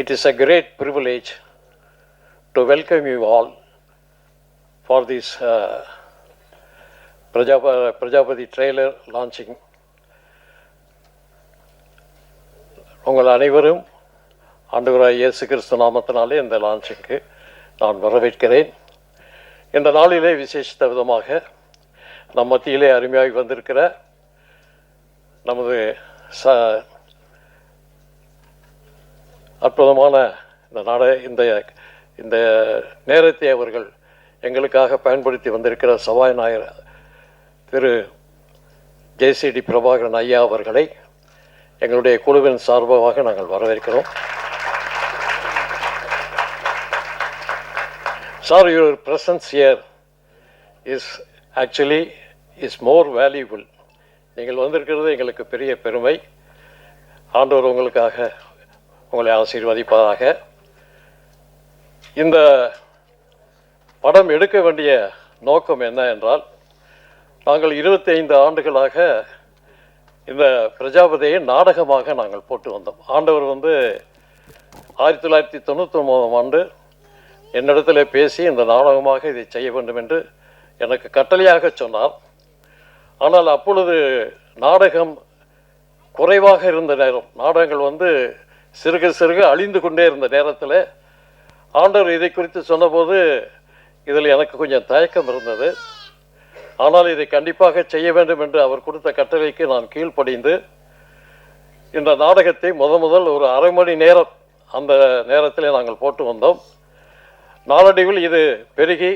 It is a great privilege to welcome you all for this Prajapati trailer launching. உங்கள் அனைவரும் ஆண்டவராய் இயேசு கிறிஸ்து நாமத்தினாலே இந்த லான்ச்சிங்க்கு நான் வரவேற்கிறேன். இந்த நாளிலே விசேஷித்த விதமாக நம் மத்தியிலே அருமையாகி வந்திருக்கிற நமது அற்புதமான இந்த நேரத்தை அவர்கள் எங்களுக்காக பயன்படுத்தி வந்திருக்கிற சபாநாயகர் திரு ஜேசிடி பிரபாகரன் ஐயா அவர்களை எங்களுடைய குழுவின் சார்பாக நாங்கள் வரவேற்கிறோம். Sir, your presence here is more valuable. நீங்கள் வந்திருக்கிறது எங்களுக்கு பெரிய பெருமை. ஆண்டவர் உங்களை ஆசீர்வதிப்பதாக. இந்த படம் எடுக்க வேண்டிய நோக்கம் என்ன என்றால், நாங்கள் 25 ஆண்டுகளாக இந்த பிரஜாபதியை நாடகமாக நாங்கள் போட்டு வந்தோம். ஆண்டவர் 1999ஆம் ஆண்டு என்னிடத்தில் பேசி இந்த நாடகமாக இதை செய்ய வேண்டும் என்று எனக்கு கட்டளையாக சொன்னார். ஆனால் அப்பொழுது நாடகம் குறைவாக இருந்த நேரம், நாடகங்கள் சிறுக சிறுக அழிந்து கொண்டே இருந்த நேரத்தில் ஆண்டவர் இதை குறித்து சொன்னபோது இதில் எனக்கு கொஞ்சம் தயக்கம் இருந்தது. ஆனால் இதை கண்டிப்பாக செய்ய வேண்டும் என்று அவர் கொடுத்த கட்டளைக்கு நான் கீழ்ப்படிந்து இந்த நாடகத்தை முதல் ஒரு அரை மணி நேரம் அந்த நேரத்தில் நாங்கள் போட்டு வந்தோம். நாளடைவில் இது பெருகி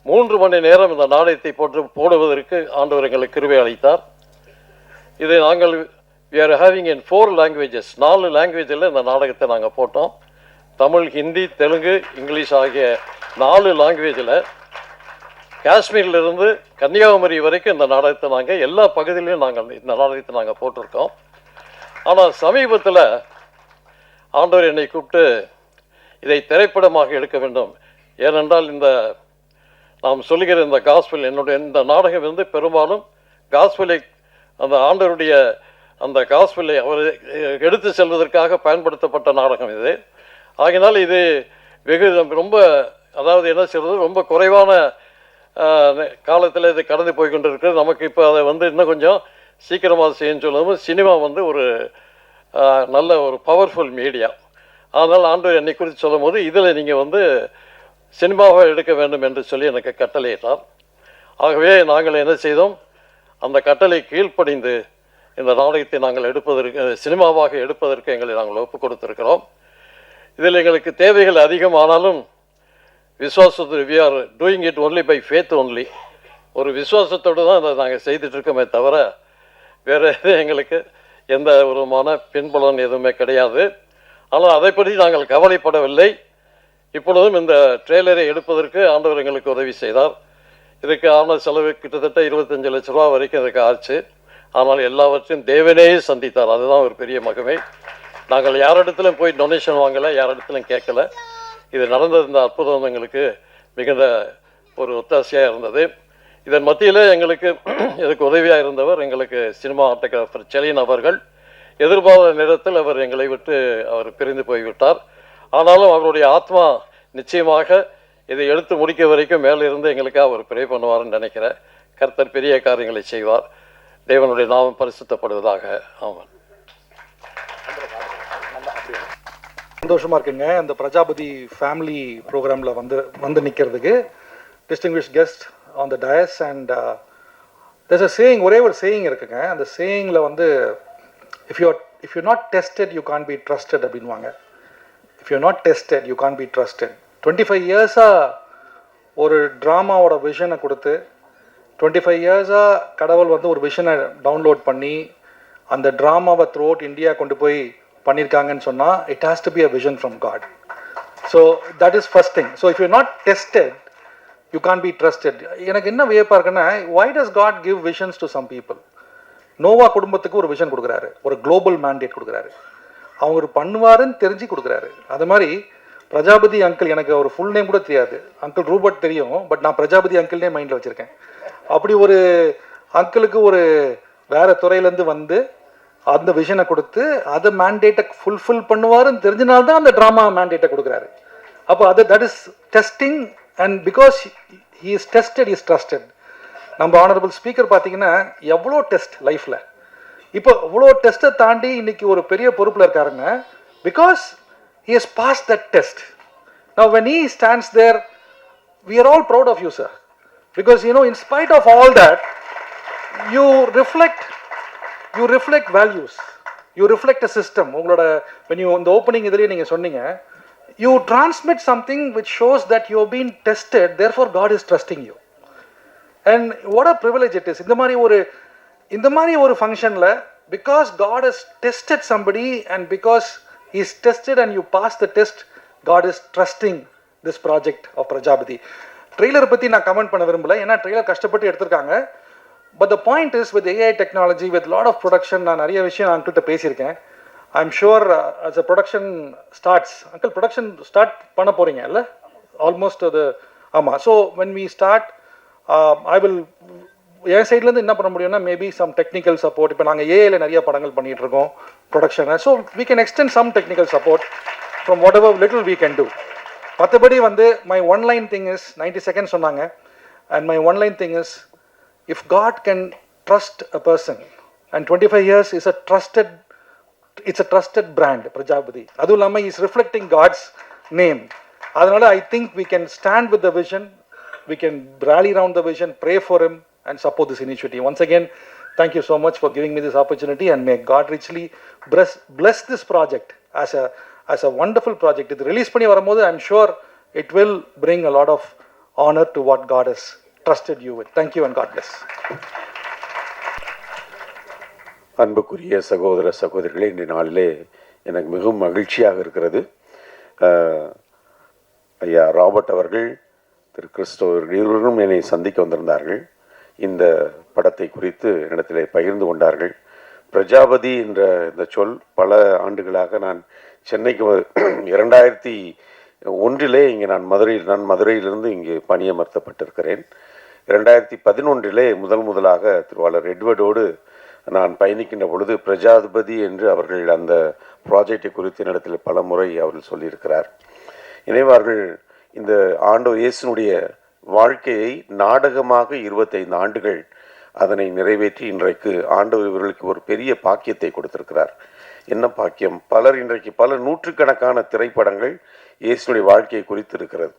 3 மணி நேரம் இந்த நாடகத்தை போடுவதற்கு ஆண்டவர் எங்களுக்கு கிருபை அளித்தார். இதை நாங்கள் we are having in 4 languages, 4 லாங்குவேஜில் இந்த நாடகத்தை நாங்கள் போட்டோம். தமிழ், ஹிந்தி, தெலுங்கு, இங்கிலீஷ் ஆகிய 4 லாங்குவேஜில் காஷ்மீரிலிருந்து கன்னியாகுமரி வரைக்கும் இந்த நாடகத்தை நாங்கள் எல்லா பகுதியிலையும் இந்த நாடகத்தை நாங்கள் போட்டிருக்கோம். ஆனால் சமீபத்தில் ஆண்டவர் என்னை கூப்பிட்டு இதை திரைப்படமாக எடுக்க வேண்டும். ஏனென்றால் நாம் சொல்லுகிற இந்த காஸ்பல், இந்த நாடகம் பெரும்பாலும் காஸ்பலை, அந்த ஆண்டவருடைய அந்த காஸ்பலை அவர் எடுத்து செல்வதற்காக பயன்படுத்தப்பட்ட நாடகம் இது. ஆகினால் இது ரொம்ப என்ன சொல்கிறது, ரொம்ப குறைவான காலத்தில் இது கடந்து போய் கொண்டிருக்கிறது. நமக்கு இப்போ அதை இன்னும் கொஞ்சம் சீக்கிரமாக செய்யணும்னு சொல்லும்போது சினிமா ஒரு நல்ல ஒரு பவர்ஃபுல் மீடியா. அதனால் ஆண்டவர் என்னை குறித்து சொல்லும் போது இதில் நீங்கள் சினிமாவை எடுக்க வேண்டும் என்று சொல்லி எனக்கு கட்டளையிட்டார். ஆகவே நாங்கள் என்ன செய்தோம், அந்த கட்டளை கீழ்ப்படிந்து இந்த நாடகத்தை நாங்கள் சினிமாவாக எடுப்பதற்கு எங்களை நாங்கள் ஒப்புக் கொடுத்திருக்கிறோம். இதில் எங்களுக்கு தேவைகள் அதிகமானாலும் விசுவாசத்து we are doing it only by faith only. ஒரு விசுவாசத்தோடு தான் இதை நாங்கள் செய்துட்ருக்கோமே தவிர வேறு எங்களுக்கு எந்த விதமான பின்புலன் எதுவுமே கிடையாது. ஆனால் அதை பற்றி நாங்கள் கவலைப்படவில்லை. இப்பொழுதும் இந்த ட்ரெய்லரை எடுப்பதற்கு ஆண்டவர் எங்களுக்கு உதவி செய்தார். இதுக்கு ஆன செலவு கிட்டத்தட்ட 25 லட்ச ரூபா வரைக்கும் இதுக்கு ஆச்சு. ஆனால் எல்லாவற்றையும் தேவனே சந்தித்தார். அதுதான் ஒரு பெரிய மகிமை. நாங்கள் யாரிடத்திலும் போய் டொனேஷன் வாங்கலை, யாரிடத்திலும் கேட்கலை. இது நடந்தது இந்த அற்புதம் எங்களுக்கு மிகுந்த ஒரு ஒத்தாசையாக இருந்தது. இதன் மத்தியில் இதுக்கு உதவியாக இருந்தவர் எங்களுக்கு சினிமா ஆட்டோகிராஃபர் செலின் அவர்கள். எதிர்பாராத நேரத்தில் அவர் எங்களை விட்டு பிரிந்து போய்விட்டார். ஆனாலும் அவருடைய ஆத்மா நிச்சயமாக இதை எடுத்து முடிக்க வரைக்கும் மேலிருந்து எங்களுக்காக அவர் ப்ரே பண்ணுவார்னு நினைக்கிறேன். கர்த்தர் பெரிய காரியங்களை செய்வார். தேவனுடைய நாமம் பரிசுத்தப்படுவதாக. ஆமாம். சந்தோஷமாக இருக்குங்க இந்த பிரஜாபதி ஃபேமிலி ப்ரோக்ராமில் வந்து நிற்கிறதுக்கு. Distinguish guest on the dais and there's a saying, ஒரே ஒரு சேயிங் இருக்குங்க. அந்த சேயிங்கில் if you're not tested you can't be trusted அப்படின்வாங்க. if you're not tested you can't be trusted. 25 இயர்ஸாக ஒரு ட்ராமாவோட விஷனை கொடுத்து 25 இயர்ஸாக கடவுள் ஒரு விஷனை டவுன்லோட் பண்ணி அந்த ட்ராமாவை த்ரூ அவுட் இந்தியா கொண்டு போய் பண்ணியிருக்காங்கன்னு சொன்னால் it has to be a vision from God. So that is first thing. So if you're not tested you can't be trusted. எனக்கு என்ன வியப்பாக இருக்குன்னா, why does God give visions to some people? Noah குடும்பத்துக்கு ஒரு விஷன் கொடுக்குறாரு, ஒரு global mandate கொடுக்குறாரு, அவங்க பண்ணுவாருன்னு தெரிஞ்சு கொடுக்குறாரு. அது மாதிரி பிரஜாபதி அங்கிள், எனக்கு ஒரு ஃபுல் நேம் கூட தெரியாது, அங்கிள் ரூபர்ட் தெரியும், பட் நான் பிரஜாபதி அங்கிள்னே மைண்டில் வச்சுருக்கேன். அப்படி ஒரு அங்கிளுக்கு ஒரு வேறு துறையிலேருந்து அந்த விஷனை கொடுத்து அதை மேண்டேட்டை ஃபுல்ஃபில் பண்ணுவாருன்னு தெரிஞ்சனால்தான் அந்த ட்ராமா மேண்டேட்டை கொடுக்குறாரு. அப்போ அது that is testing, and because he is tested is trusted. நம்ம ஆனரபிள் ஸ்பீக்கர் பார்த்தீங்கன்னா எவ்வளோ டெஸ்ட் லைஃப்பில், இப்போ இவ்வளோ டெஸ்ட்டை தாண்டி இன்னைக்கு ஒரு பெரிய பொறுப்பில் இருக்காருங்க. Because he has passed that test. Now when he stands there, we are all proud of you, sir, because you know, in spite of all that, you reflect values, you reflect a system. Ungaloda, when you in the opening idhile neenga sonneenga, you transmit something which shows that you have been tested, therefore God is trusting you. And what a privilege it is. இந்த மாதிரி ஒரு ஃபங்க்ஷனில், because God has tested somebody and because he is tested and you pass the test, God is trusting this project of Prajapati. Trailer பற்றி நான் comment பண்ண விரும்பல, ஏன்னா trailer கஷ்டப்பட்டு எடுத்திருக்காங்க. But the point is, with AI technology, with lot of production, நான் நிறைய விஷயம் அங்கிள்கிட்ட பேசியிருக்கேன். I am sure as a production starts, uncle production start பண்ண போகிறீங்க இல்லை ஆல்மோஸ்ட் அது? ஆமாம். So when we start, I will, என் சைட்லேருந்து என்ன பண்ண முடியும்னா, மேபி சம் டெக்னிக்கல் சப்போர்ட். இப்போ நாங்கள் ஏஐயில் நிறைய படங்கள் பண்ணிகிட்டு இருக்கோம் ப்ரொடக்ஷனை. So we can extend some technical support from whatever little we can do. மற்றபடி my one line thing is, 90 seconds சொன்னாங்க, and my one line thing is, if God can trust a person, and 25 years is a trusted, it's a trusted brand Prajapati. அதுவும் இல்லாமல் is reflecting God's name. அதனால I think we can stand with the vision, we can rally around the vision, pray for him and support this initiative. Once again, thank you so much for giving me this opportunity, and may God richly bless this project as a wonderful project. It release panni varumbodhu, I am sure it will bring a lot of honor to what God has trusted you with. Thank you and God bless. அன்புக்குரிய சகோதர சகோதரிகளே, இந்த நாளிலே எனக்கு மிகவும் மகிழ்ச்சியாக இருக்கிறது. ஐயா ராபர்ட் அவர்கள், திரு கிறிஸ்டோவர் இருவரும் என்னை சந்திக்க வந்திருந்தார்கள். இந்த படத்தை குறித்து என்னிடத்திலே பகிர்ந்து கொண்டார்கள். பிரஜாபதி என்ற இந்த சொல் பல ஆண்டுகளாக, நான் சென்னைக்கு 2001 இங்கே நான் மதுரையிலிருந்து இங்கு பணியமர்த்தப்பட்டிருக்கிறேன். 2011 முதலாக திருவாளர் எட்வர்டோடு நான் பயணிக்கின்ற பொழுது பிரஜாபதி என்று அவர்கள் அந்த ப்ராஜெக்டை குறித்து என்னிடத்தில் பல முறை அவர்கள் சொல்லியிருக்கிறார். இணைவார்கள் இந்த ஆண்டவர் இயேசுனுடைய வாழ்க்கையை நாடகமாக 25 ஆண்டுகள் அதனை நிறைவேற்றி இன்றைக்கு ஆண்டவர் இவர்களுக்கு ஒரு பெரிய பாக்கியத்தை கொடுத்திருக்கிறார். என்ன பாக்கியம்! இன்றைக்கு பல நூற்றுக்கணக்கான திரைப்படங்கள் இயேசுனுடைய வாழ்க்கையை குறித்து இருக்கிறது.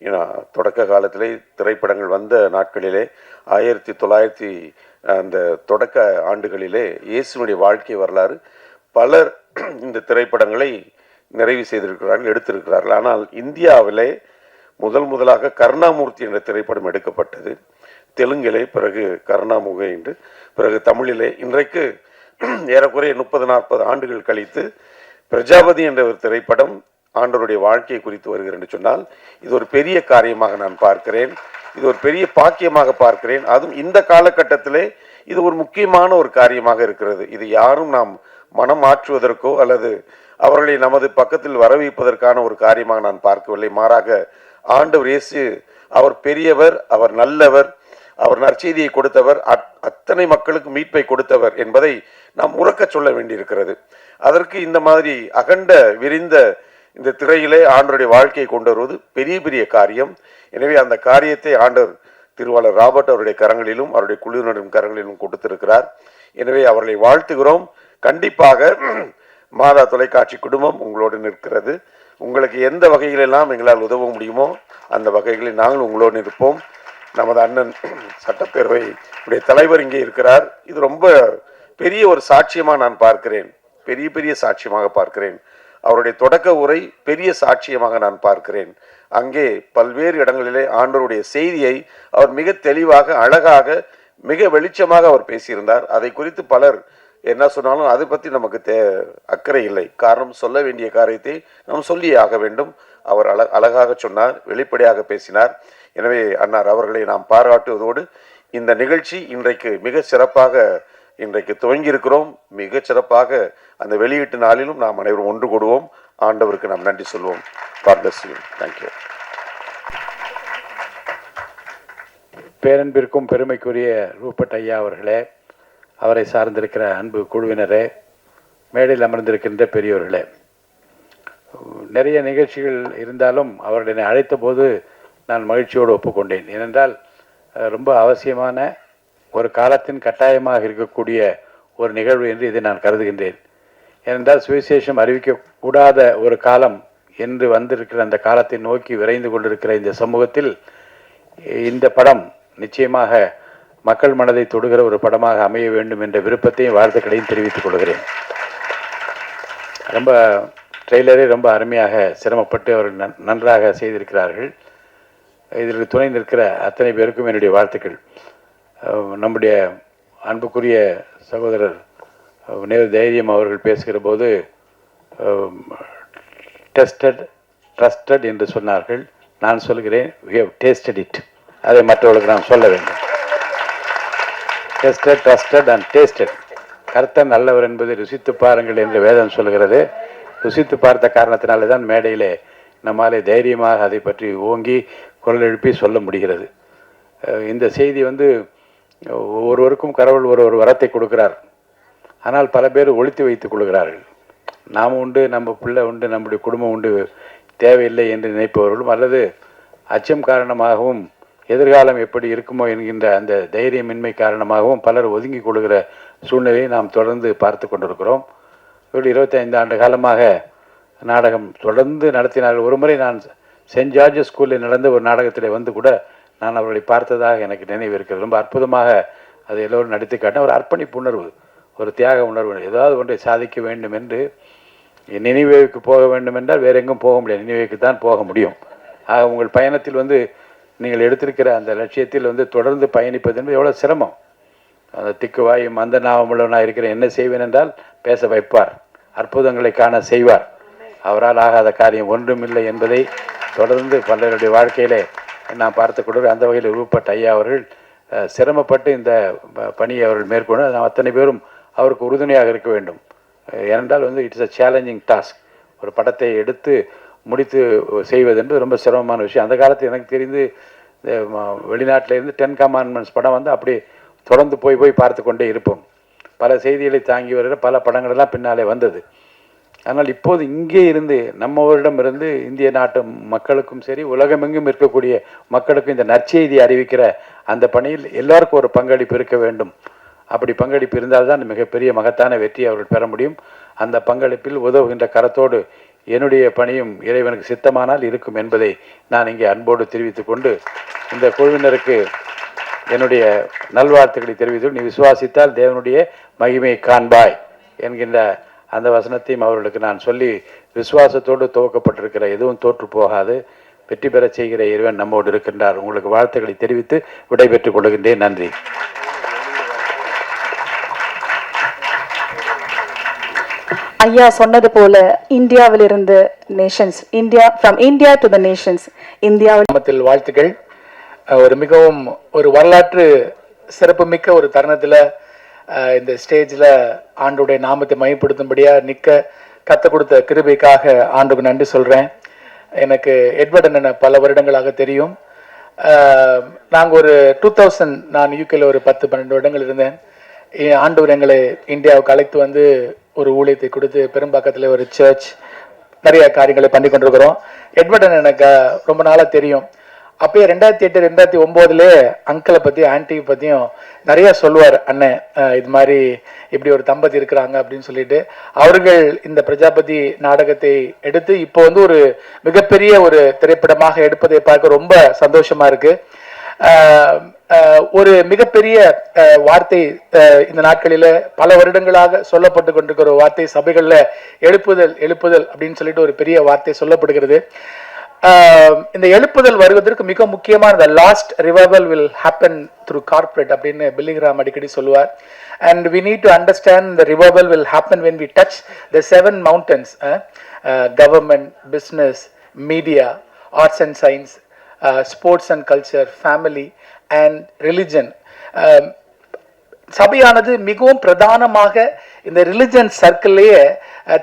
ஏன்னா தொடக்க காலத்திலே திரைப்படங்கள் வந்த நாட்களிலே 1900 அந்த தொடக்க ஆண்டுகளிலே இயேசுனுடைய வாழ்க்கை வரலாறு பலர் இந்த திரைப்படங்களை நிறைவு செய்திருக்கிறார்கள், எடுத்திருக்கிறார்கள். ஆனால் இந்தியாவிலே முதலாக கருணாமூர்த்தி என்ற திரைப்படம் எடுக்கப்பட்டது. தெலுங்கிலே, பிறகு கருணாமுகை என்று, பிறகு தமிழிலே. இன்றைக்கு ஏறக்குறைய 30-40 ஆண்டுகள் கழித்து பிரஜாபதி என்ற ஒரு திரைப்படம் ஆண்டவருடைய வாழ்க்கையை குறித்து வருகிறது என்று சொன்னால், இது ஒரு பெரிய காரியமாக நான் பார்க்கிறேன். இது ஒரு பெரிய பாக்கியமாக பார்க்கிறேன். அதுவும் இந்த காலகட்டத்திலே இது ஒரு முக்கியமான ஒரு காரியமாக இருக்கிறது. இது யாரும் நாம் மனம் மாற்றுவதற்கோ அல்லது அவர்களை நமது பக்கத்தில் வரவைப்பதற்கான ஒரு காரியமாக நான் பார்க்கவில்லை. மாறாக ஆண்டவர் இயேசு அவர் பெரியவர், அவர் நல்லவர், அவர் நற்செய்தியை கொடுத்தவர், அத்தனை மக்களுக்கு மீட்பை கொடுத்தவர் என்பதை நாம் உறக்க சொல்ல வேண்டியிருக்கிறது. அதற்கு இந்த மாதிரி அகண்ட விரிந்த இந்த திரையிலே ஆண்டவருடைய வாழ்க்கையை கொண்டு வருவது பெரிய பெரிய காரியம். எனவே அந்த காரியத்தை ஆண்டவர் திருவாளர் ராபர்ட் அவருடைய கரங்களிலும் அவருடைய குழுவினரின் கரங்களிலும் கொடுத்திருக்கிறார். எனவே அவர்களை வாழ்த்துகிறோம். கண்டிப்பாக மாதா தொலைக்காட்சி குடும்பம் உங்களோடு நிற்கிறது. உங்களுக்கு எந்த வகைகளெல்லாம் எங்களால் உதவ முடியுமோ அந்த வகைகளில் நாங்கள் உங்களோடு இருப்போம். நமது அண்ணன் சட்டப்பேரவை உடைய தலைவர் இங்கே இருக்கிறார். இது ரொம்ப பெரிய ஒரு சாட்சியமாக நான் பார்க்கிறேன், பெரிய சாட்சியமாக பார்க்கிறேன். அவருடைய தொடக்க உரை பெரிய சாட்சியமாக நான் பார்க்கிறேன். அங்கே பல்வேறு இடங்களிலே ஆண்டவருடைய செய்தியை அவர் மிக தெளிவாக, அழகாக, மிக வெளிச்சமாக அவர் பேசியிருந்தார். அதை குறித்து பலர் என்ன சொன்னாலும் அதை பற்றி நமக்கு அக்கறை இல்லை. காரணம், சொல்ல வேண்டிய காரியத்தை நாம் சொல்லியே ஆக வேண்டும். அவர் அழகாக சொன்னார், வெளிப்படையாக பேசினார். எனவே அன்னார் அவர்களை நாம் பாராட்டுவதோடு இந்த நிகழ்ச்சி இன்றைக்கு மிக சிறப்பாக இன்றைக்கு துவங்கியிருக்கிறோம். மிக சிறப்பாக அந்த வெளியீட்டு நாளிலும் நாம் அனைவரும் ஒன்று கூடுவோம். ஆண்டவருக்கு நாம் நன்றி சொல்வோம். God bless you. Thank you. பேரன்பிற்கும் பெருமைக்குரிய ரூபட் ஐயா அவர்களே, அவரை சார்ந்திருக்கிற அன்பு குழுவினரே, மேடையில் அமர்ந்திருக்கின்ற பெரியோர்களே, நிறைய நிகழ்ச்சிகள் இருந்தாலும் அவர்களை அழைத்த போது நான் மகிழ்ச்சியோடு ஒப்புக்கொண்டேன். ஏனென்றால் ரொம்ப அவசியமான ஒரு காலத்தின் கட்டாயமாக இருக்கக்கூடிய ஒரு நிகழ்வு என்று இதை நான் கருதுகின்றேன். ஏனென்றால் சுவிசேஷம் அறிவிக்கக்கூடாத ஒரு காலம் என்று வந்திருக்கிற அந்த காலத்தை நோக்கி விரைந்து கொண்டிருக்கிற இந்த சமூகத்தில் இந்த படம் நிச்சயமாக மக்கள் மனதை தொடுகிற ஒரு படமாக அமைய வேண்டும் என்ற விருப்பத்தையும் வாழ்த்துக்களையும் தெரிவித்துக் கொள்கிறேன். ரொம்ப ட்ரெய்லரே ரொம்ப அருமையாக சிரமப்பட்டு அவர்கள் நன்றாக செய்திருக்கிறார்கள். இதற்கு துணை நிற்கிற அத்தனை பேருக்கும் என்னுடைய வாழ்த்துக்கள். நம்முடைய அன்புக்குரிய சகோதரர் நேரு தைரியம் அவர்கள் பேசுகிற போது டெஸ்டட் ட்ரஸ்டட் என்று சொன்னார்கள். நான் சொல்கிறேன் we have tasted it. அதை மற்றவர்களுக்கு நாம் சொல்ல வேண்டும். Tested trusted and tasted. கர்த்தர் நல்லவர் என்பதை ருசித்து பாருங்கள் என்று வேதம் சொல்கிறது. ருசித்து பார்த்த காரணத்தினாலே தான் மேடையிலே நம்மாலே தைரியமாக அதை பற்றி ஓங்கி குரல் எழுப்பி சொல்ல முடிகிறது. இந்த செய்தி ஒவ்வொருவருக்கும் கடவுள் ஒரு வரத்தை கொடுக்கிறார். ஆனால் பல பேர் ஒழித்து வைத்துக் கொள்கிறார்கள். நாம் உண்டு, நம்ம பிள்ளை உண்டு, நம்முடைய குடும்பம் உண்டு, தேவையில்லை என்று நினைப்பவர்களும், அல்லது அச்சம் காரணமாகவும் எதிர்காலம் எப்படி இருக்குமோ என்கின்ற அந்த தைரியமின்மை காரணமாகவும் பலர் ஒதுங்கி கொள்கிற சூழ்நிலையை நாம் தொடர்ந்து பார்த்து கொண்டிருக்கிறோம். 25 ஆண்டு காலமாக நாடகம் தொடர்ந்து நடத்தினார்கள். ஒரு முறை நான் சென்ட் ஜார்ஜஸ் ஸ்கூலில் நடந்த ஒரு நாடகத்தில் கூட நான் அவர்களை பார்த்ததாக எனக்கு நினைவு இருக்கிறது. ரொம்ப அற்புதமாக அதை எல்லோரும் நடித்து காட்டின ஒரு அர்ப்பணிப்பு உணர்வு, ஒரு தியாக உணர்வு. ஏதாவது ஒன்றை சாதிக்க வேண்டும் என்று நினைவேவுக்கு போக வேண்டும் என்றால் வேறு எங்கும் போக முடியாது, நினைவேவுக்கு தான் போக முடியும். ஆக உங்கள் பயணத்தில் நீங்கள் எடுத்திருக்கிற அந்த லட்சியத்தில் தொடர்ந்து பயணிப்பது என்பது எவ்வளோ சிரமம். அந்த திக்குவாயும் அந்த நாவமுள்ளவனாக இருக்கிற என்ன செய்வேன் என்றால் பேச வைப்பார், அற்புதங்களை காண செய்வார். அவரால் ஆகாத காரியம் ஒன்றுமில்லை என்பதை தொடர்ந்து பலருடைய வாழ்க்கையிலே நான் பார்த்து கொண்டு அந்த வகையில் உருவப்பட்ட ஐயா அவர்கள் சிரமப்பட்டு இந்த பணியை அவர்கள் மேற்கொண்டு நாம் அத்தனை பேரும் அவருக்கு உறுதுணையாக இருக்க வேண்டும். ஏனென்றால் இட்ஸ் அ சேலஞ்சிங் டாஸ்க். ஒரு படத்தை எடுத்து முடித்து செய்வது என்று ரொம்ப சிரமமான விஷயம். அந்த காலத்தில் எனக்கு தெரிந்து வெளிநாட்டிலேருந்து 10 Commandments படம் அப்படி தொடர்ந்து போய் பார்த்து கொண்டே இருப்போம். பல செய்திகளை தாங்கி வருகிற பல படங்களெல்லாம் பின்னாலே வந்தது. ஆனால் இப்போது இங்கே இருந்து நம்மவரிடம் இருந்து இந்திய நாட்டு மக்களுக்கும் சரி உலகமெங்கும் இருக்கக்கூடிய மக்களுக்கும் இந்த நற்செய்தி அறிவிக்கிற அந்த பணியில் எல்லாருக்கும் ஒரு பங்களிப்பு இருக்க வேண்டும். அப்படி பங்களிப்பு இருந்தால்தான் மிகப்பெரிய மகத்தான வெற்றியை அவர்கள் பெற முடியும். அந்த பங்களிப்பில் உதவுகின்ற கரத்தோடு என்னுடைய பணியும் இறைவனுக்கு சித்தமானால் இருக்கும் என்பதை நான் இங்கே அன்போடு தெரிவித்துக் கொண்டு இந்த குழுவினருக்கு என்னுடைய நல்வாழ்த்துக்களை தெரிவித்து, நீ விசுவாசித்தால் தேவனுடைய மகிமையை காண்பாய் என்கின்ற அந்த வசனத்தையும் அவர்களுக்கு நான் சொல்லி, விசுவாசத்தோடு துவக்கப்பட்டிருக்கிற எதுவும் தோற்று போகாது, வெற்றி பெற செய்கிற இறைவன் நம்மோடு இருக்கின்றார். உங்களுக்கு வாழ்த்துக்களை தெரிவித்து விடைபெற்றுக் கொள்கின்றேன். நன்றி. ஐயா சொன்னது போல இந்தியாவிலிருந்து Nations, from India to the Nations, இந்தியாவில் வாழ்த்துக்கள். ஒரு மிகவும் ஒரு வரலாற்று சிறப்புமிக்க ஒரு தருணத்தில் இந்த ஸ்டேஜில் ஆண்டுடைய நாமத்தை மையப்படுத்தும்படியாக நிற்க கற்றுக் கொடுத்த கிருபைக்காக ஆண்டுக்கு நன்றி சொல்கிறேன். எனக்கு எட்வர்ட் அண்ணனை பல வருடங்களாக தெரியும். நாங்கள் ஒரு 2000 நான் யூகேல ஒரு 10-12 வருடங்கள் இருந்தேன். ஆண்டவர் எங்களை இந்தியாவுக்கு அழைத்து ஒரு ஊழியத்தை கொடுத்து பெரும்பாக்கத்தில் ஒரு சர்ச் நிறைய காரியங்களை பண்ணி கொண்டிருக்கிறோம். எட்வர்ட் அண்ணன் எனக்கு ரொம்ப நாளாக தெரியும். அப்பயே 2008, 2009 அங்கிளை பற்றி ஆன்டி பற்றியும் நிறைய சொல்லுவார். அண்ணன் இது மாதிரி இப்படி ஒரு தம்பதி இருக்கிறாங்க அப்படின்னு சொல்லிட்டு அவர்கள் இந்த பிரஜாபதி நாடகத்தை எடுத்து இப்போ ஒரு மிகப்பெரிய ஒரு திரைப்படமாக எடுப்பதை பார்க்க ரொம்ப சந்தோஷமா இருக்கு. ஒரு மிகப்பெரிய வார்த்தை இந்த நாட்களில் பல வருடங்களாக சொல்லப்பட்டு கொண்டிருக்கிற ஒரு வார்த்தை சபைகளில் எழுப்புதல் அப்படின்னு சொல்லிட்டு ஒரு பெரிய வார்த்தை சொல்லப்படுகிறது. இந்த எழுப்புதல் வருவதற்கு மிக முக்கியமான the last revival will happen through corporate அப்படின்னு பில்லிகிராம் அடிக்கடி சொல்லுவார். And we need to understand the revival will happen when we touch the 7 mountains, government, business, media, arts and science, sports and culture, family and religion. சபையானது மிகவும் பிரதானமாக இந்த religion சர்க்கிள்லேயே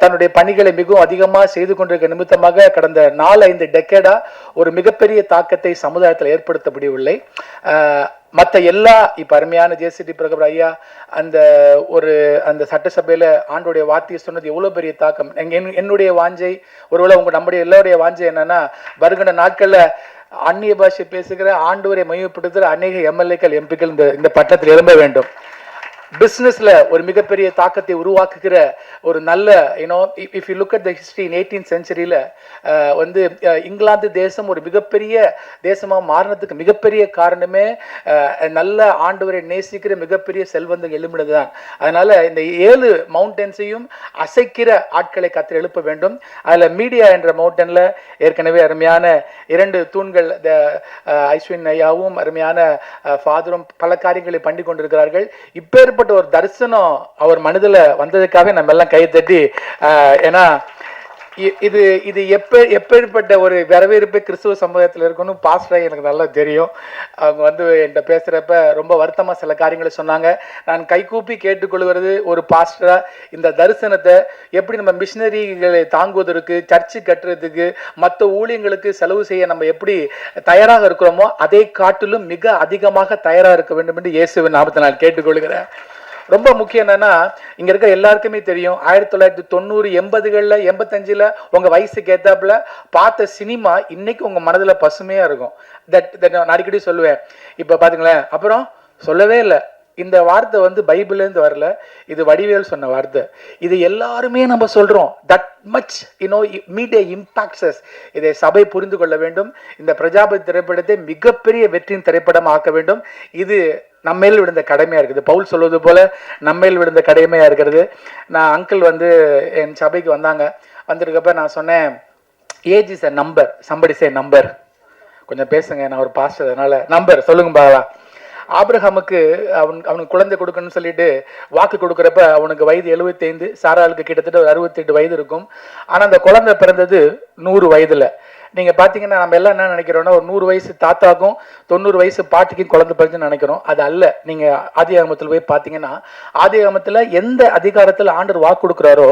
தன்னுடைய பணிகளை மிகவும் அதிகமாக செய்து கொண்டிருக்க நிமித்தமாக கடந்த 4-5 டெக்கேடா ஒரு மிகப்பெரிய தாக்கத்தை சமுதாயத்தில் ஏற்படுத்த முடியவில்லை. மற்ற எல்லா இப்போ அருமையான ஜேசிடி பிரகபர் ஐயா அந்த சட்டசபையில் ஆண்டுடைய வார்த்தையை சொன்னது எவ்வளோ பெரிய தாக்கம். என்னுடைய வாஞ்சை, ஒருவேளை நம்முடைய எல்லாருடைய வாஞ்சை என்னன்னா, வருகின்ற நாட்களில் அந்நிய பாஷை பேசுகிற ஆண்டவரை மையப்படுத்துகிற அநேக எம்எல்ஏக்கள் எம்பிக்கள் இந்த பட்டத்தில் எழும்ப வேண்டும். பிஸ்னஸ்ல ஒரு மிகப்பெரிய தாக்கத்தை உருவாக்குகிற ஒரு நல்ல if you look at the history in 18th சென்ச்சுரியில் இங்கிலாந்து தேசம் ஒரு மிகப்பெரிய தேசமாக மாறினதுக்கு மிகப்பெரிய காரணமே நல்ல ஆண்டவரை நேசிக்கிற மிகப்பெரிய செல்வந்தங்கள் எழுப்பினது தான். அதனால இந்த 7 மவுண்டன்ஸையும் அசைக்கிற ஆட்களை கற்று எழுப்ப வேண்டும். அதில் மீடியா என்ற மவுண்டனில் ஏற்கனவே அருமையான 2 தூண்கள் ஐஸ்வின் ஐயாவும் அருமையான ஃபாதரும் பல காரியங்களை பண்ணி கொண்டிருக்கிறார்கள். இப்பேற்பட்ட ஒரு தரிசனம் அவர் மனதில் வந்ததுக்காக நம்ம எல்லாம் கை தட்டி, ஏன்னா இது எப்பேற்பட்ட ஒரு வரவேற்பு கிறிஸ்துவ சமுதாயத்தில் இருக்கணும் பாஸ்டராக எனக்கு நல்லா தெரியும். அவங்க என்கிட்ட பேசுகிறப்ப ரொம்ப வருத்தமாக சில காரியங்களை சொன்னாங்க. நான் கைகூப்பி கேட்டுக்கொள்வது ஒரு பாஸ்டரா இந்த தரிசனத்தை எப்படி நம்ம மிஷினரிகளை தாங்குவதற்கு, சர்ச்சு கட்டுறதுக்கு, மற்ற ஊழியங்களுக்கு செலவு செய்ய நம்ம எப்படி தயாராக இருக்கிறோமோ அதை காட்டிலும் மிக அதிகமாக தயாராக இருக்க வேண்டும் என்று இயேசுவின் நாமத்தை நான் கேட்டுக்கொள்கிறேன். ரொம்ப முக்கியம் என்னன்னா, இங்க இருக்க எல்லாருக்குமே தெரியும் 1990, 80களில் 85ல் உங்க வயசுக்கு ஏத்தாப்புல பார்த்த சினிமா இன்னைக்கு உங்க மனதில் பசுமையா இருக்கும். நான் அடிக்கடி சொல்லுவேன். இப்ப பாத்தீங்களேன், அப்புறம் சொல்லவே இல்லை. இந்த வார்த்தை பைபிள்லேருந்து வரல, இது வடிவேல் சொன்ன வார்த்தை. இது எல்லாருமே நம்ம சொல்றோம். That much media impacts. இதை சபை புரிந்து கொள்ள வேண்டும். இந்த பிரஜாபதி திரைப்படத்தை மிகப்பெரிய வெற்றியின் திரைப்படம் ஆக்க வேண்டும். இது நம்மேல் விழுந்த கடமையா இருக்குது. பவுல் சொல்வது போல நம்மேல் விழுந்த கடமையா இருக்கிறது. நான் அங்கிள் என் சபைக்கு வந்திருக்கப்ப நான் சொன்னேன், age is a number, somebody say number. கொஞ்சம் பேசுங்க, நான் ஒரு பாஸ்டர், அதனால நம்பர் சொல்லுங்க பாவா. ஆபிரகாமுக்கு அவனுக்கு குழந்தை கொடுக்கணும்னு சொல்லிட்டு வாக்கு கொடுக்குறப்ப அவனுக்கு வயது 75, சாராளுக்கு கிட்டத்தட்ட ஒரு 68 வயது இருக்கும். ஆனால் அந்த குழந்தை பிறந்தது 100 வயதுல. நீங்க பாத்தீங்கன்னா நம்ம எல்லாம் என்ன நினைக்கிறோம்னா, ஒரு 100 வயசு தாத்தாக்கும் 90 வயசு பாட்டிக்கும் குழந்தை பிறந்துன்னு நினைக்கிறோம். அது அல்ல. நீங்க ஆதியாகமத்தில் போய் பாத்தீங்கன்னா, ஆதியாகமத்தில் எந்த அதிகாரத்தில் ஆண்டவர் வாக்கு கொடுக்குறாரோ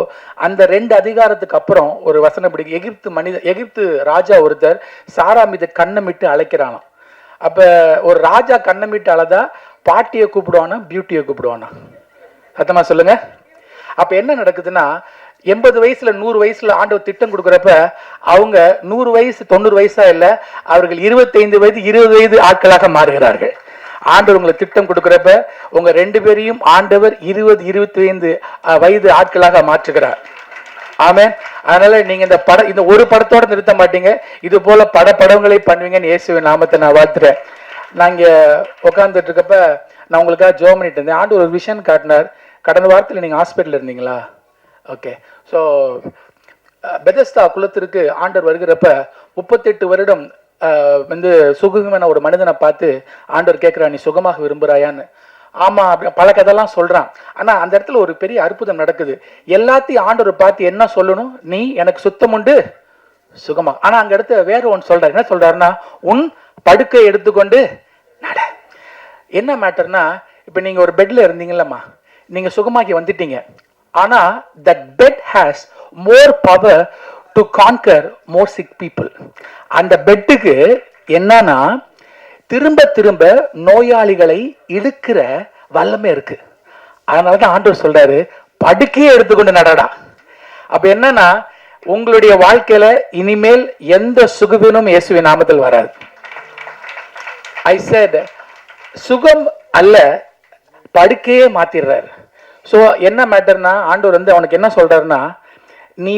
அந்த 2 அதிகாரத்துக்கு அப்புறம் ஒரு வசனம் பிடிக்கும். எகிப்து ராஜா ஒருத்தர் சாரா மீது கண்ணமிட்டு அழைக்கிறானாம். அப்ப ஒரு ராஜா கண்ணமிட்டு அழதா பாட்டியை கூப்பிடுவானா, பியூட்டியை கூப்பிடுவானா? சத்தமா சொல்லுங்க. அப்ப என்ன நடக்குதுன்னா, 80 வயசுல 100 வயசுல ஆண்டவர் திட்டம் கொடுக்குறப்ப அவங்க 100 வயசு 90 வயசா இல்ல, அவர்கள் 25 வயது 20 வயது ஆட்களாக மாறுகிறார்கள். ஆண்டவர் உங்களுக்கு திட்டம் கொடுக்குறப்ப உங்க 2 பேரையும் ஆண்டவர் 20-25 வயது ஆட்களாக மாற்றுகிறார். ஆமென். அதனால நீங்க இந்த ஒரு படத்தோட நிறுத்த மாட்டீங்க. இது போல படங்களை பண்ணுவீங்கன்னு இயேசுவின் நாமத்தை நான் வாழ்த்துறேன். நான் இங்க உட்கார்ந்துட்டு இருக்கப்ப நான் உங்களுக்காக ஜெபம் பண்ணிட்டு இருந்தேன். ஆண்டவர் ஒரு விஷயம் காட்டினார். கடந்த வாரத்தில் நீங்க ஹாஸ்பிட்டல் இருந்தீங்களா? ஓகே. ஸோ பெதஸ்தா குலத்திற்கு ஆண்டவர் வருகிறப்ப 38 வருடம் சுகமான ஒரு மனிதனை பார்த்து ஆண்டவர் கேட்கிறா, நீ சுகமாக விரும்புறாயான்னு. ஆமா, பல கதையெல்லாம் சொல்றான். ஆனா அந்த இடத்துல ஒரு பெரிய அற்புதம் நடக்குது. எல்லாத்தையும் ஆண்டவர் பார்த்து என்ன சொல்லணும்? நீ எனக்கு சுத்தம் உண்டு சுகமா. ஆனா அங்க இடத்துல வேற ஒன்று சொல்றாரு. என்ன சொல்றாருன்னா, உன் படுக்கை எடுத்துக்கொண்டு நட. என்ன மேட்டர்னா, இப்ப நீங்க ஒரு பெட்ல இருந்தீங்கல்லம்மா, நீங்க சுகமாக்கி வந்துட்டீங்க. ஆனா that bed has more power to conquer more sick people. அந்த பெட்டுக்கு என்னன்னா திரும்ப திரும்ப நோயாளிகளை இழுக்கிற வல்லமை இருக்கு. அதனாலதான் ஆண்டவர் சொல்றாரு, படுக்கையே எடுத்துக்கொண்டு நடடா. அப்ப என்னன்னா, உங்களுடைய வாழ்க்கையில இனிமேல் எந்த சுகவீனும் இயேசுவின் நாமத்தில் வராது. I said சுகம் அல்ல, படுக்கையே மாத்திடுறாரு. ஸோ என்ன மேட்டர்னா, ஆண்டவர் அவனுக்கு என்ன சொல்றாருன்னா, நீ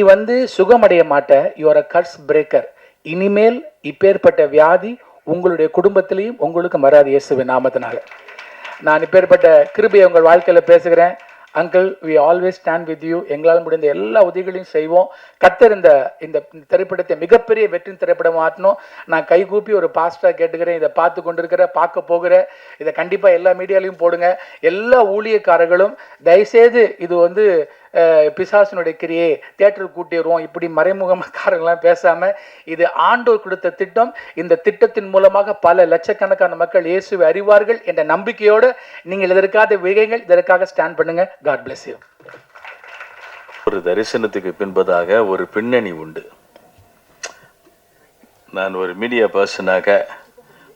சுகமடைய மாட்ட, யூஆர் அ கர்ஸ் பிரேக்கர். இனிமேல் இப்பேற்பட்ட வியாதி உங்களுடைய குடும்பத்திலையும் உங்களுக்கு வராது இயேசுவின் நாமத்தினால. நான் இப்பேற்பட்ட கிருபையை உங்கள் வாழ்க்கையில பேசுகிறேன். Uncle, we always stand with you. எங்களால் முடிந்த எல்லா உதவிகளையும் செய்வோம். கர்த்தர் இந்த திரைப்படத்தை மிகப்பெரிய வெற்றி திரைப்படம் மாற்றணும். நான் கைகூப்பி ஒரு பாஸ்டரா கேட்டுக்கிறேன். இதை பார்த்து கொண்டிருக்கிற, பார்க்க போகிற, இதை கண்டிப்பா எல்லா மீடியாலையும் போடுங்க. எல்லா ஊழியக்காரர்களும் தயவுசெய்து இது பிசாசினுடைய கிரியை, தியேட்டருக்கு கூட்டிடுவோம், இப்படி மறைமுகக்காரங்களாம் பேசாம, இது ஆண்டோர் கொடுத்த திட்டம். இந்த திட்டத்தின் மூலமாக பல லட்சக்கணக்கான மக்கள் இயேசுவை அறிவார்கள் என்ற நம்பிக்கையோடு நீங்கள் இதற்காக விகைகள், இதற்காக ஸ்டாண்ட் பண்ணுங்க. God bless you. ஒரு தரிசனத்துக்கு பின்பதாக ஒரு பின்னணி உண்டு. நான் ஒரு மீடியா பர்சனாக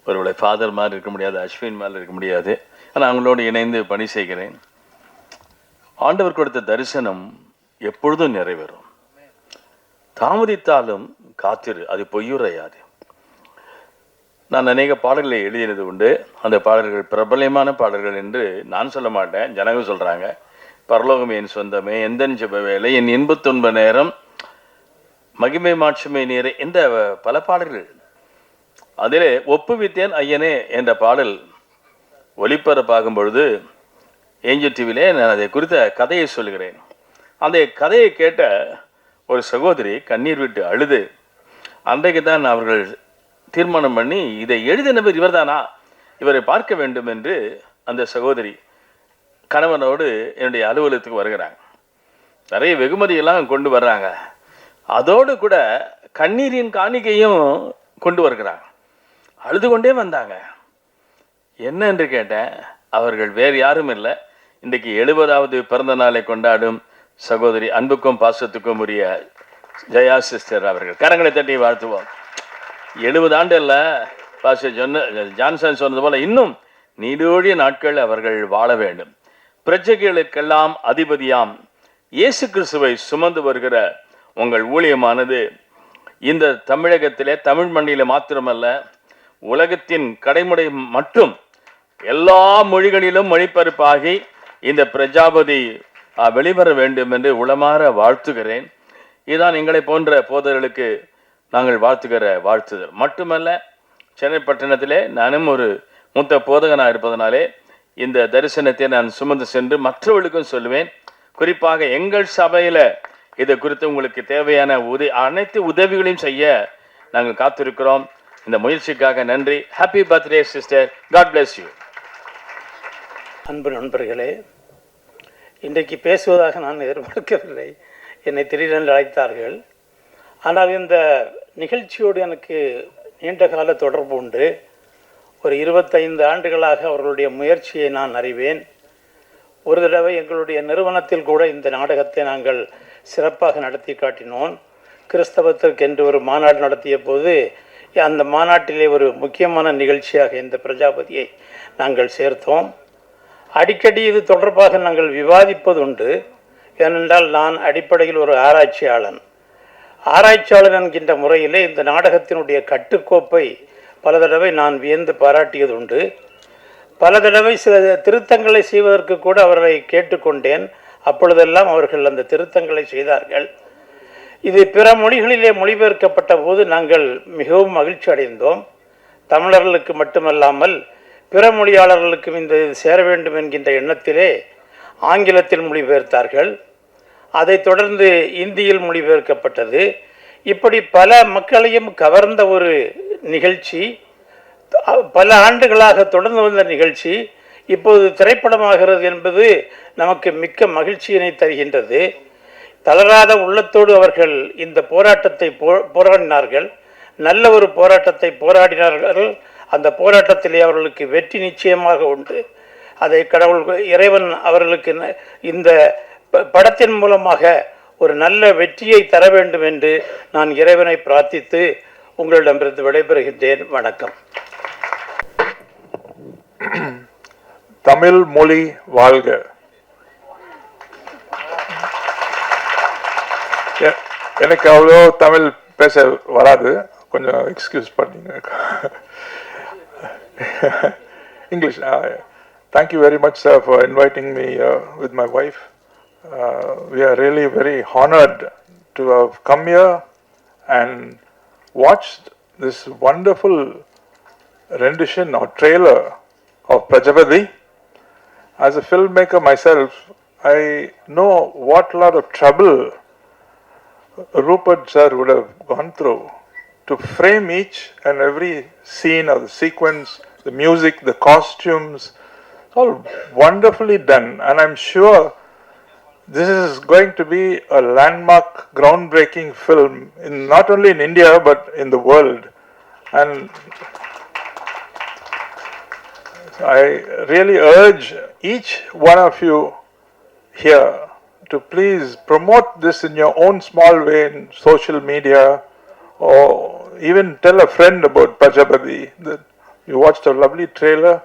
ஒருவேளை ஃபாதர் மாதிரி இருக்க முடியாது, அஸ்வின் மாதிரி இருக்க முடியாது, ஆனால் அவங்களோடு இணைந்து பணி செய்கிறேன். ஆண்டவர் கொடுத்த தரிசனம் எப்பொழுதும் நிறைவேறும். தாமதித்தாலும் காத்திரு, அது பொய்யுரையாது. நான் அநேக பாடல்களை எழுதினது உண்டு. அந்த பாடல்கள் பிரபலமான பாடல்கள் என்று நான் சொல்ல மாட்டேன், ஜனங்க சொல்கிறாங்க. பரலோகம் என் சொந்தமே, எந்த ஜெப வேலை, என் இன்பத் துன்ப நேரம், மகிமை மாட்சிமை நேரே, இந்த பல பாடல்கள். அதிலே ஒப்புவித்தேன் ஐயனே என்ற பாடல் ஒளிபரப்பாகும் பொழுது ஏஞ்சல் டிவிலே நான் அதை குறித்த கதையை சொல்கிறேன். அந்த கதையை கேட்ட ஒரு சகோதரி கண்ணீர் விட்டு அழுது, அன்றைக்கு தான் அவர்கள் தீர்மானம் பண்ணி இதை எழுதினவர் இவர்தானா, இவரை பார்க்க வேண்டும் என்று அந்த சகோதரி கணவனோடு என்னுடைய அலுவலகத்துக்கு வருகிறாங்க. நிறைய வெகுமதியெல்லாம் கொண்டு வர்றாங்க. அதோடு கூட கண்ணீரின் காணிக்கையும் கொண்டு வருகிறாங்க. அழுது கொண்டே வந்தாங்க. என்ன என்று கேட்டேன். அவர்கள் வேறு யாரும் இல்லை, இன்றைக்கு 70வது பிறந்த நாளை கொண்டாடும் சகோதரி, அன்புக்கும் பாசத்துக்கும் உரிய ஜெயா சிஸ்டர் அவர்கள். கரங்களை தட்டி வாழ்த்துவோம். 70 ஆண்டு இல்லை, பாஸ்டர் ஜான்சன் சொன்னது போல இன்னும் நீடூழிய நாட்கள் அவர்கள் வாழ வேண்டும். பிரஜைகளுக்கெல்லாம் அதிபதியாம் இயேசு கிறிஸ்துவை சுமந்து வருகிற உங்கள் ஊழியமானது இந்த தமிழகத்திலே, தமிழ் மண்ணிலே மாத்திரமல்ல, உலகத்தின் கடைமுறை மற்றும் எல்லா மொழிகளிலும் மொழிபெயர்ப்பாகி இந்த பிரஜாபதி வெளிவர வேண்டும் என்று உளமாற வாழ்த்துகிறேன். இதுதான் எங்களை போன்ற போதர்களுக்கு நாங்கள் வாழ்த்துகிற வாழ்த்துதல். மட்டுமல்ல, சென்னை பட்டணத்திலே நானும் ஒரு மூத்த போதகனாக இருப்பதனாலே இந்த தரிசனத்தை நான் சுமந்து சென்று மற்றவர்களுக்கும் சொல்லுவேன். குறிப்பாக எங்கள் சபையில் இது குறித்து உங்களுக்கு தேவையான அனைத்து உதவிகளையும் செய்ய நாங்கள் காத்திருக்கிறோம். இந்த முயற்சிக்காக நன்றி. Happy birthday sister. God bless you. அன்பு நண்பர்களே, இன்றைக்கு பேசுவதாக நான் எதிர்பார்க்கவில்லை. என்னை திடீரென்று அழைத்தார்கள். ஆனால் இந்த நிகழ்ச்சியோடு எனக்கு நீண்ட கால தொடர்பு உண்டு. ஒரு 25 ஆண்டுகளாக அவர்களுடைய முயற்சியை நான் அறிவேன். ஒரு தடவை எங்களுடைய நிறுவனத்தில் கூட இந்த நாடகத்தை நாங்கள் சிறப்பாக நடத்தி காட்டினோம். கிறிஸ்தவத்திற்கு என்று ஒரு மாநாடு நடத்திய போது அந்த மாநாட்டிலே ஒரு முக்கியமான நிகழ்ச்சியாக இந்த பிரஜாபதியை நாங்கள் சேர்த்தோம். அடிக்கடி இது தொடர்பாக நாங்கள் விவாதிப்பதுண்டு. ஏனென்றால் நான் அடிப்படையில் ஒரு ஆராய்ச்சியாளர் என்கின்ற முறையிலே இந்த நாடகத்தினுடைய கட்டுக்கோப்பை பல தடவை நான் வியந்து பாராட்டியது உண்டு. பல தடவை சில திருத்தங்களை செய்வதற்கு கூட அவர்களை கேட்டுக்கொண்டேன். அப்பொழுதெல்லாம் அவர்கள் அந்த திருத்தங்களை செய்தார்கள். இது பிற மொழிகளிலே மொழிபெயர்க்கப்பட்ட போது நாங்கள் மிகவும் மகிழ்ச்சி அடைந்தோம். தமிழர்களுக்கு மட்டுமல்லாமல் பிற மொழியாளர்களுக்கும் இந்த சேர வேண்டும் என்கின்ற எண்ணத்திலே ஆங்கிலத்தில் மொழிபெயர்த்தார்கள். அதைத் தொடர்ந்து இந்தியில் மொழிபெயர்க்கப்பட்டது. இப்படி பல மக்களையும் கவர்ந்த ஒரு நிகழ்ச்சி, பல ஆண்டுகளாக தொடர்ந்து வந்த நிகழ்ச்சி இப்போது திரைப்படமாகிறது என்பது நமக்கு மிக்க மகிழ்ச்சியினை தருகின்றது. தளராத உள்ளத்தோடு அவர்கள் இந்த போராட்டத்தை போராடினார்கள். நல்ல ஒரு போராட்டத்தை போராடினார்கள். அந்த போராட்டத்திலே அவர்களுக்கு வெற்றி நிச்சயமாக உண்டு. அதை கடவுள் இறைவன் அவர்களுக்கு இந்த படத்தின் மூலமாக ஒரு நல்ல வெற்றியை தர வேண்டும் என்று நான் இறைவனை பிரார்த்தித்து உங்களிடமிருந்து விடைபெறுகின்றேன். வணக்கம். தமிழ் மொழி வாழ்க. எனக்கு அவ்வளோ தமிழ் பேச வராது, கொஞ்சம் எக்ஸ்கியூஸ் பண்ணீங்க. English. Thank you very much, sir, for inviting me with my wife. We are really very honored to have come here and watched this wonderful rendition or trailer of Prajapati. As a filmmaker myself, I know what lot of trouble Rupert sir would have gone through to frame each and every scene of the sequence, the music, the costumes. It's all wonderfully done, and I'm sure this is going to be a landmark, groundbreaking film in not only in India but in the world. And I really urge each one of you here to please promote this in your own small way in social media, or even tell a friend about Prajapati. That you watched a lovely trailer,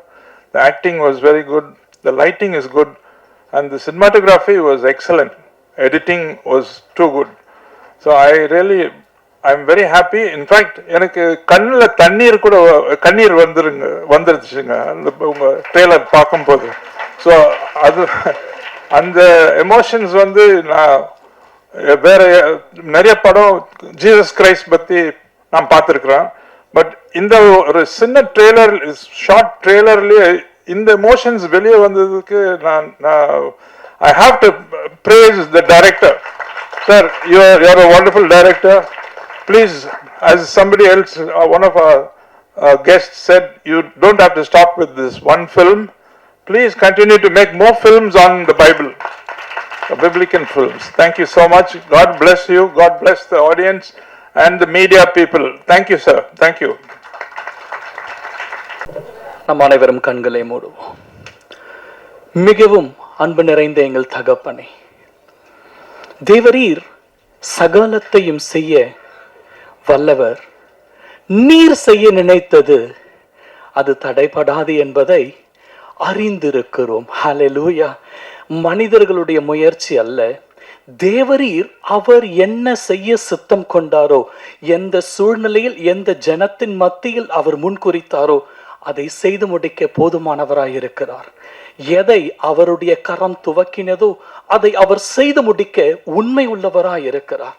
the acting was very good, the lighting is good, and the cinematography was excellent. Editing was too good. So I'm very happy. In fact, எனக்கு கண்ணில் கண்ணீர் வந்துருச்சுங்க உங்க trailer பார்க்கும்போது. So அது அந்த emotions வந்து நான் வேற நிறைய படம் ஜீசஸ் கிரைஸ்ட் பற்றி நான் பார்த்துருக்குறேன். பட் இந்த ஒரு சின்ன ட்ரெய்லர், ஷார்ட் ட்ரெய்லர்லேயே இந்த எமோஷன்ஸ் வெளியே வந்ததுக்கு நான் I have to praise the director. Sir, you're a wonderful director. Please, as somebody else, one of our guests said, you don't have to stop with this one film. Please continue to make more films on the Bible, the biblical films. Thank you so much. God bless you. God bless the audience and the media people. Thank you, sir. Thank you. நம் அனைவரும் கண்களை மூடுவோம். மிகவும் அன்பு நிறைந்த எங்கள் தகப்பனே, தேவரீர் சகலத்தையும் செய்ய வல்லவர். நீர் செய்ய நினைத்தது அது தடைபடாது என்பதை அறிந்திருக்கிறோம். ஹல்லேலூயா. மனிதர்களுடைய முயற்சி அல்ல, தேவரீர் அவர் என்ன செய்ய சித்தம் கொண்டாரோ, எந்த சூழ்நிலையில் எந்த ஜனத்தின் மத்தியில் அவர் முன்குறித்தாரோ அதை செய்து முடிக்க போதுமானவராயிருக்கிறார். எதை அவருடைய கரம் துவக்கினதோ அதை அவர் செய்து முடிக்க உண்மை உள்ளவராயிருக்கிறார்.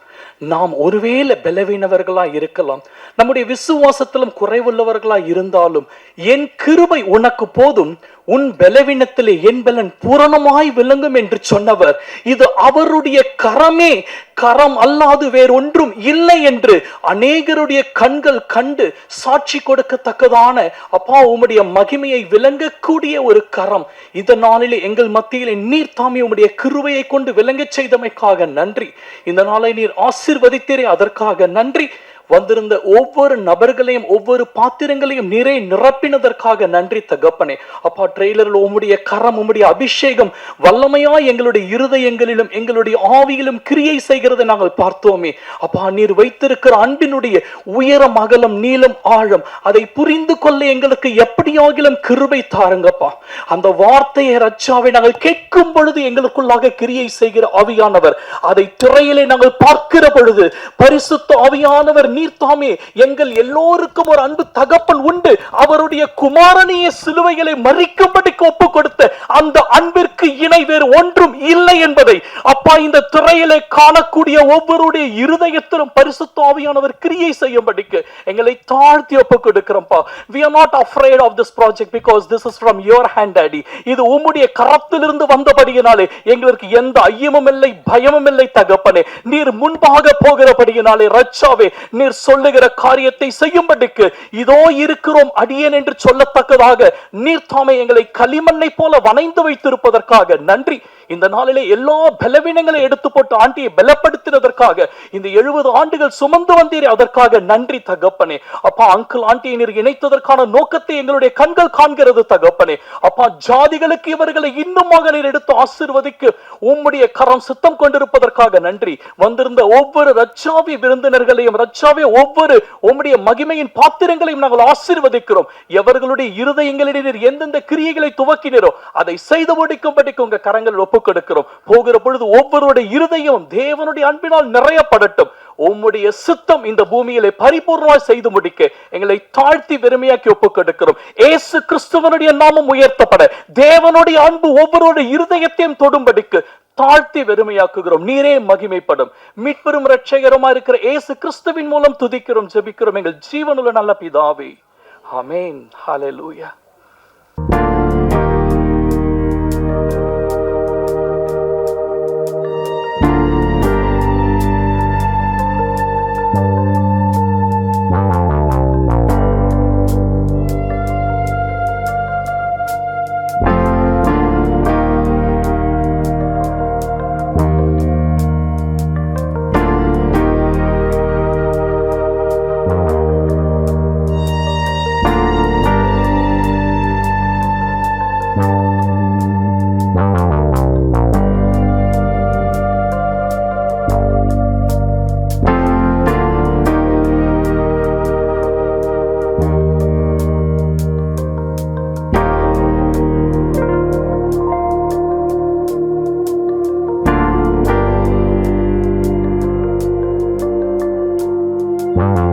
நாம் ஒருவேளை பலவீனவர்களாய் இருக்கலாம், நம்முடைய விசுவாசத்திலும் குறைவுள்ளவர்களாய் இருந்தாலும், என் கிருபை உனக்கு போதும், உன் பலவீனத்திலே என் பலன் பூரணமாய் விளங்கும் என்று சொன்னவர், இது அவருடைய கரமே, கரம் அல்லாது வேறொன்றும் இல்லை என்று அநேகருடைய கண்கள் கண்டு சாட்சி கொடுக்கத்தக்கதான அப்பா உம்முடைய மகிமையை விளங்கக்கூடிய ஒரு கரம் இந்த நாளிலே எங்கள் மத்தியிலே நீர் தாமே உம்முடைய கிருபையை கொண்டு விளங்கச் செய்தமைக்காக நன்றி. இந்த நாளை நீர் ஆசீர்வதித்தீரே, அதற்காக நன்றி. வந்திருந்த ஒவ்வொரு நபர்களையும் ஒவ்வொரு பாத்திரங்களையும் நீரே நிரப்பினதற்காக நன்றி தகப்பனே. அப்பா, ட்ரெய்லரில் உம்முடைய கரம் உம்முடைய அபிஷேகம் வல்லமையாய் எங்களுடைய இருதயங்களிலும் எங்களுடைய ஆவியிலும் கிரியை செய்கிறதை நாங்கள் பார்த்தோமே. அப்பா, நீர் வைத்திருக்கிற அன்பினுடைய உயரம் அகலம் நீளம் ஆழம் அதை புரிந்து கொள்ள எங்களுக்கு எப்படியாகிலும் கிருபை தாருங்கப்பா. அந்த வார்த்தையை ரட்சாவை நாங்கள் கேட்கும் பொழுது எங்களுக்குள்ளாக கிரியை செய்கிற ஆவியானவர், அதை திரையிலே நாங்கள் பார்க்கிற பொழுது பரிசுத்த ஆவியானவர் நீர் தாமே எங்கள் எல்லோருக்கும் ஒரு அன்பு தகப்பன் உண்டு, அவருடைய குமாரனையே சிலுவைகளை மறிக்கும்படிக்கு ஒப்பு கொடுத்த அந்த அன்பிற்கு இணை வேறு ஒன்றும் இல்லை என்பதை அப்பா இந்த திரையிலே காணக்கூடிய ஒவ்வொருடைய இருதயத்திலும் பரிசுத்த ஆவியானவர் கிரியை செய்யும்படிக்கு எங்களை தாழ்த்தி ஒப்பு கொடுக்கிறோம்ப்பா. We are not afraid of this project because this is from your hand, Daddy. இது உம்முடைய கரத்திலிருந்து வந்தபடியினாலே எங்களுக்கு எந்த ஐயமும் இல்லை, பயமும் இல்லை தகப்பனே. நீர் முன்பாக போகிறபடியினாலே ரட்சாவே நீர் சொல்லுகிற காரியத்தை செய்யும்படிக்கு இதோ இருக்கிறோம் அடியேன் என்று சொல்லத்தக்கதாக நீர் தாமே எங்களை களிமண்ணை போல வணைந்து வைத்திருப்பதற்காக நன்றி. இந்த நாளிலே எல்லா பலவீனங்களை எடுத்து போட்டு ஆண்டியை பலப்படுத்தினதற்காக, இந்த 70 ஆண்டுகள் சுமந்து வந்தீரே அதற்காக நன்றி தகப்பனே. அப்பா, அங்கிள் ஆண்டியை நீர் இணைத்ததற்கான நோக்கத்தை எங்களுடைய கண்கள் காண்கிறது தகப்பனே. அப்பா, ஜாதிகளுக்கு இவர்களை இன்னுமாக நீர் எடுத்து ஆசீர்வதிக்கு உம்முடைய கரம் சித்தம் கொண்டிருப்பதற்காக நன்றி. வந்திருந்த ஒவ்வொரு ரட்சாவி விருந்தினர்களையும் ரட்சாவே ஒவ்வொரு உம்முடைய மகிமையின் பாத்திரங்களையும் நாங்கள் ஆசீர்வதிக்கிறோம். எவர்களுடைய இருதயங்களில் நீர் எந்தெந்த கிரியைகளை துவக்கினரோ அதை செய்து முடிக்கும்படிக்கு உங்க கரங்கள் ஒப்புக்கொடுக்கிறோம். போகிற பொழுது ஒவ்வொருடைய இருதயம் தேவனுடைய அன்பினால் நிறையப்படட்டும். உம்முடைய சித்தம் இந்த பூமியிலே பரிபூர்ணமாய் செய்து முடிக்க எங்களை தாழ்த்தி வெறுமையாக்கி ஒப்புக்கொடுக்கிறோம். இயேசு கிறிஸ்துவனுடைய நாமம் உயர்த்தப்பட, தேவனுடைய அன்பு ஒவ்வொருடைய இருதயத்தையும் தொடும்படிக்கு தாழ்த்தி வெறுமையாக்குகிறோம். நீரே மகிமைப்படும். மீட்பெரும் இரட்சகருமா இருக்கிற இயேசு கிறிஸ்துவின் மூலம் துதிக்கிறோம், ஜெபிக்கிறோம் எங்கள் ஜீவனுள்ள நல்ல பிதாவே. ஆமென். ஹல்லேலூயா. you.